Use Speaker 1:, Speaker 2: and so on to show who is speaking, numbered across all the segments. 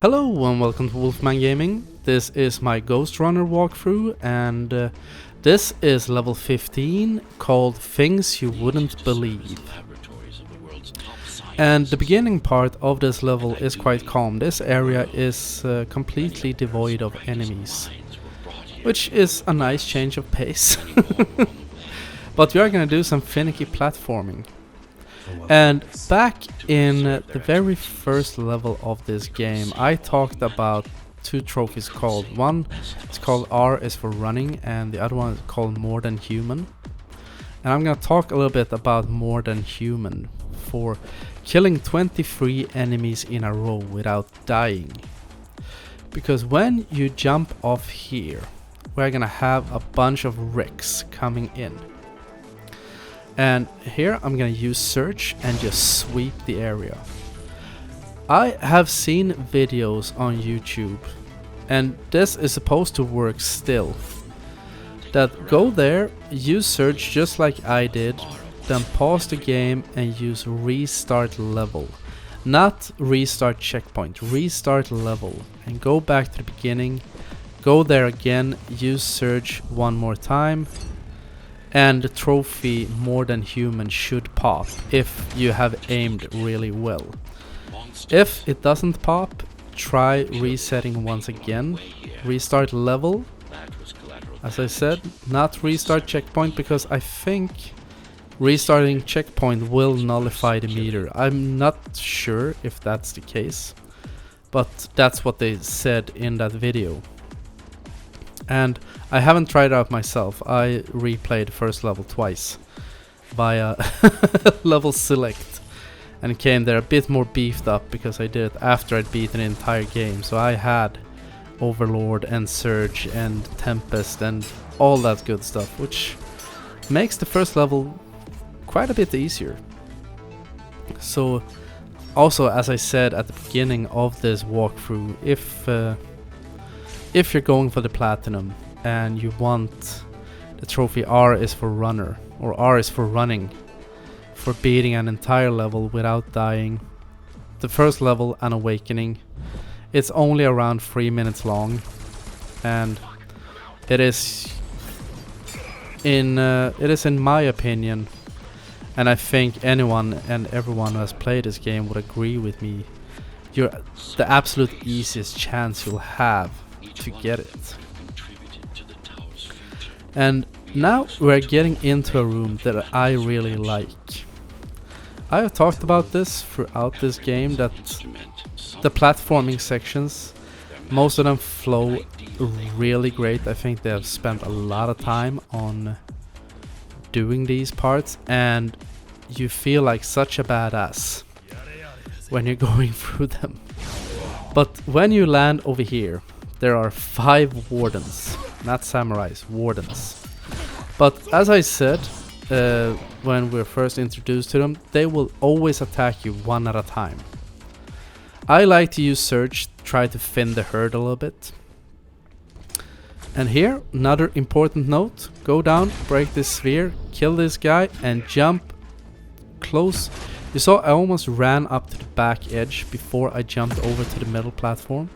Speaker 1: Hello and welcome to Wolfman Gaming. This is my Ghostrunner walkthrough and this is level 15 called Things You Wouldn't Believe. And the beginning part of this level is quite calm. This area is completely devoid of enemies, which is a nice change of pace. But we are gonna do some finicky platforming. And back in the very first level of this game, I talked about two trophies called. One is called R is for running and the other one is called More Than Human. And I'm gonna talk a little bit about More Than Human for killing 23 enemies in a row without dying. Because when you jump off here, we're gonna have a bunch of wrecks coming in. And here I'm gonna use search and just sweep the area. I have seen videos on YouTube, and this is supposed to work still. That go there, use search just like I did, then pause the game and use restart level. Not restart checkpoint, restart level. And go back to the beginning, go there again, use search one more time. And the trophy More Than Human should pop if you have aimed really well. If it doesn't pop, try resetting once again. Restart level. As I said, not restart checkpoint because I think restarting checkpoint will nullify the meter. I'm not sure if that's the case, but that's what they said in that video. And I haven't tried it out myself. I replayed first level twice via level select and came there a bit more beefed up because I did it after I'd beaten the entire game. So I had Overlord and Surge and Tempest and all that good stuff, which makes the first level quite a bit easier. So also, as I said at the beginning of this walkthrough, if you're going for the platinum and you want the trophy R is for runner or R is for running, for beating an entire level without dying, the first level, an awakening, it's only around 3 minutes long, and it is in my opinion, and I think anyone and everyone who has played this game would agree with me, you're the absolute easiest chance you'll have to get it. And now we're getting into a room that I really like. I have talked about this throughout this game, that the platforming sections, most of them flow really great. I think they have spent a lot of time on doing these parts and you feel like such a badass when you're going through them. But when you land over here, there are 5 wardens, not samurais, wardens. But as I said, when we were first introduced to them, they will always attack you one at a time. I like to use search, try to thin the herd a little bit. And here, another important note, go down, break this sphere, kill this guy and jump close. You saw I almost ran up to the back edge before I jumped over to the middle platform.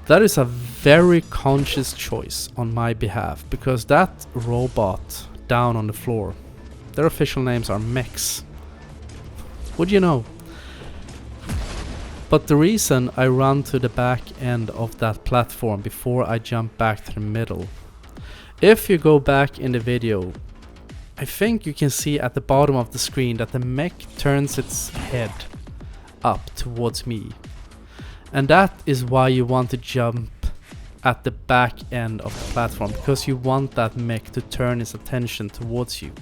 Speaker 1: That is a very conscious choice on my behalf, because that robot down on the floor, their official names are mechs. Would you know? But the reason I run to the back end of that platform before I jump back to the middle, if you go back in the video, I think you can see at the bottom of the screen that the mech turns its head up towards me. And that is why you want to jump at the back end of the platform, because you want that mech to turn its attention towards you.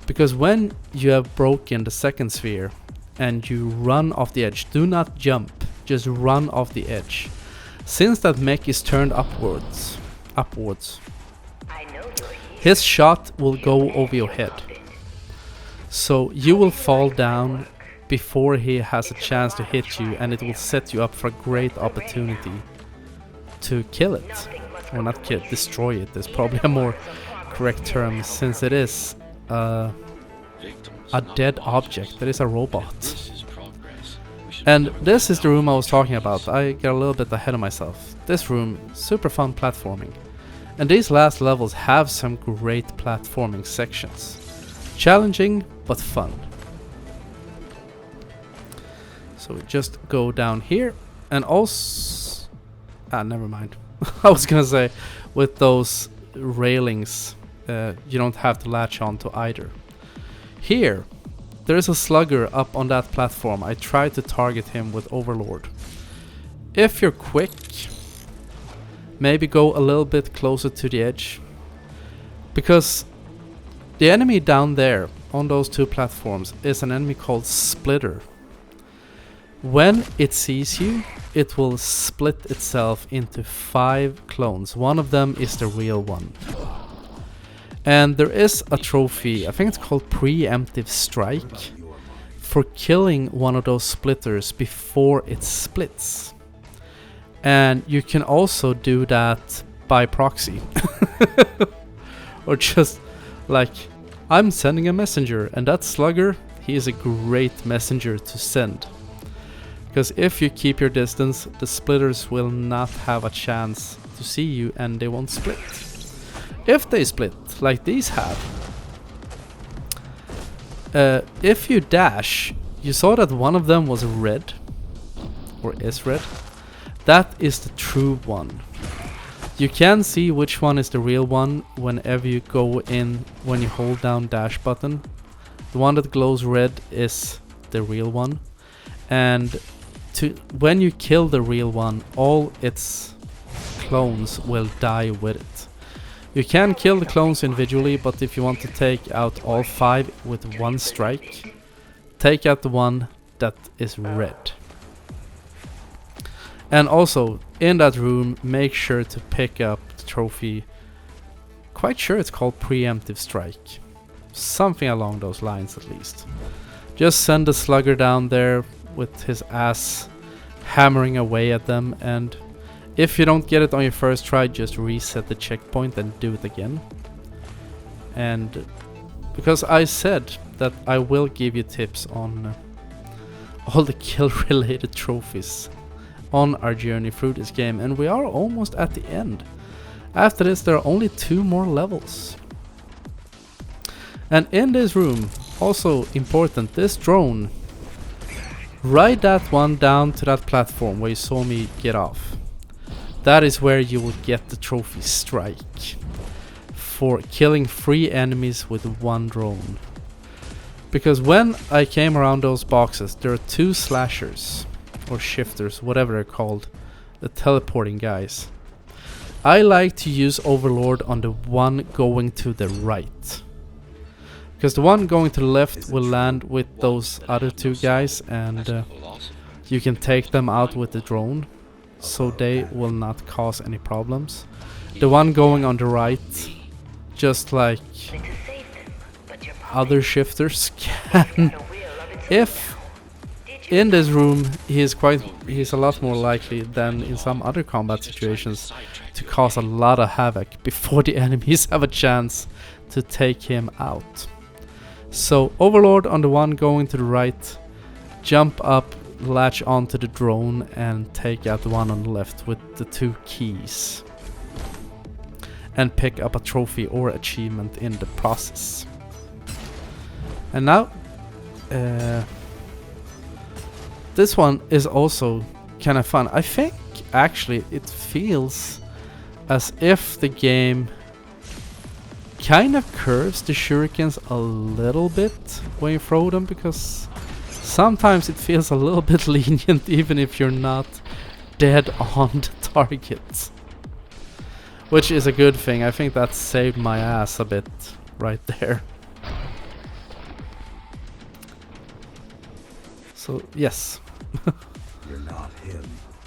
Speaker 1: Because when you have broken the second sphere and you run off the edge, do not jump, just run off the edge. Since that mech is turned upwards, his shot will go over your head. So you will fall down before he has a chance to hit you, and it will set you up for a great opportunity to kill it. Or not kill, destroy it is probably a more correct term, since it is a dead object, that is a robot. And this is the room I was talking about. I got a little bit ahead of myself. This room, super fun platforming. And these last levels have some great platforming sections. Challenging, but fun. So we just go down here. And also... never mind. I was gonna say, with those railings, you don't have to latch on to either. Here, there is a slugger up on that platform. I tried to target him with Overlord. If you're quick, maybe go a little bit closer to the edge. Because the enemy down there on those two platforms is an enemy called Splitter. When it sees you, it will split itself into 5 clones. One of them is the real one. And there is a trophy, I think it's called Preemptive Strike, for killing one of those splitters before it splits. And you can also do that by proxy. Or just like, I'm sending a messenger, and that slugger, he is a great messenger to send. Because if you keep your distance, the splitters will not have a chance to see you and they won't split. If they split, like these have, if you dash, you saw that one of them was red, or is red. That is the true one. You can see which one is the real one whenever you go in, when you hold down dash button. The one that glows red is the real one. And when you kill the real one, all its clones will die with it. You can kill the clones individually, but if you want to take out all 5 with one strike, take out the one that is red. And also, in that room, make sure to pick up the trophy. Quite sure it's called Preemptive Strike. Something along those lines at least. Just send the slugger down there with his ass hammering away at them, and if you don't get it on your first try, just reset the checkpoint and do it again. And because I said that I will give you tips on all the kill related trophies on our journey through this game, and we are almost at the end. After this there are only 2 more levels. And in this room, also important, this drone, ride that one down to that platform where you saw me get off. That is where you will get the trophy strike for killing 3 enemies with 1 drone. Because when I came around those boxes, there are 2 slashers or shifters, whatever they're called, the teleporting guys. I like to use Overlord on the one going to the right, because the one going to the left will land with those other 2 guys, and you can take them out with the drone, so they will not cause any problems. The one going on the right, just like other shifters, can, if in this room, he's a lot more likely than in some other combat situations to cause a lot of havoc before the enemies have a chance to take him out. So Overlord on the one going to the right, jump up, latch onto the drone and take out the one on the left with the 2 keys. And pick up a trophy or achievement in the process. And now, this one is also kind of fun. I think actually it feels as if the game kind of curves the shurikens a little bit when you throw them, because sometimes it feels a little bit lenient even if you're not dead on the target. Which is a good thing. I think that saved my ass a bit right there. So, yes.
Speaker 2: You're not him.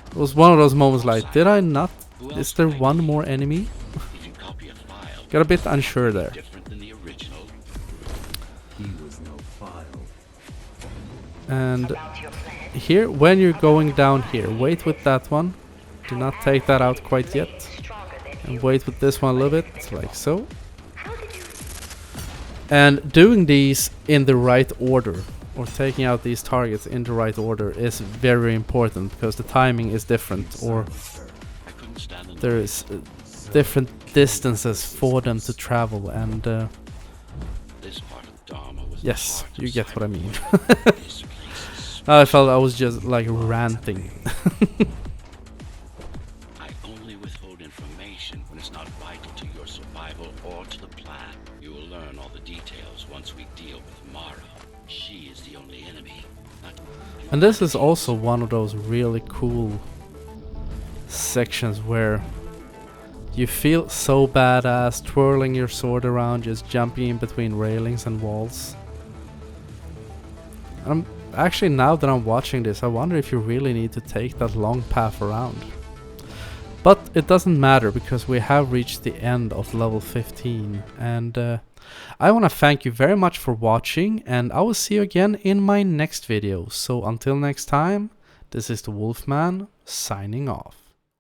Speaker 1: It was one of those moments like, did I not? Is there one more enemy? Got a bit unsure there.
Speaker 2: He was no file.
Speaker 1: And here, when you're going down here, wait with that one. Do not take that out quite yet. And wait with this one a little bit, like so. And doing these in the right order or taking out these targets in the right order is very important, because the timing is different, or there is different distances for them to travel, and yes, you get what I mean. I felt I was just like ranting.
Speaker 3: I only withhold information when it's not vital to your survival or to the plan. You will learn all the details once we deal with Mara. She is the only enemy.
Speaker 1: And this is also one of those really cool sections where you feel so badass twirling your sword around, just jumping in between railings and walls. Actually, now that I'm watching this, I wonder if you really need to take that long path around. But it doesn't matter, because we have reached the end of level 15, and I want to thank you very much for watching, and I will see you again in my next video. So until next time, this is the Wolfman signing off.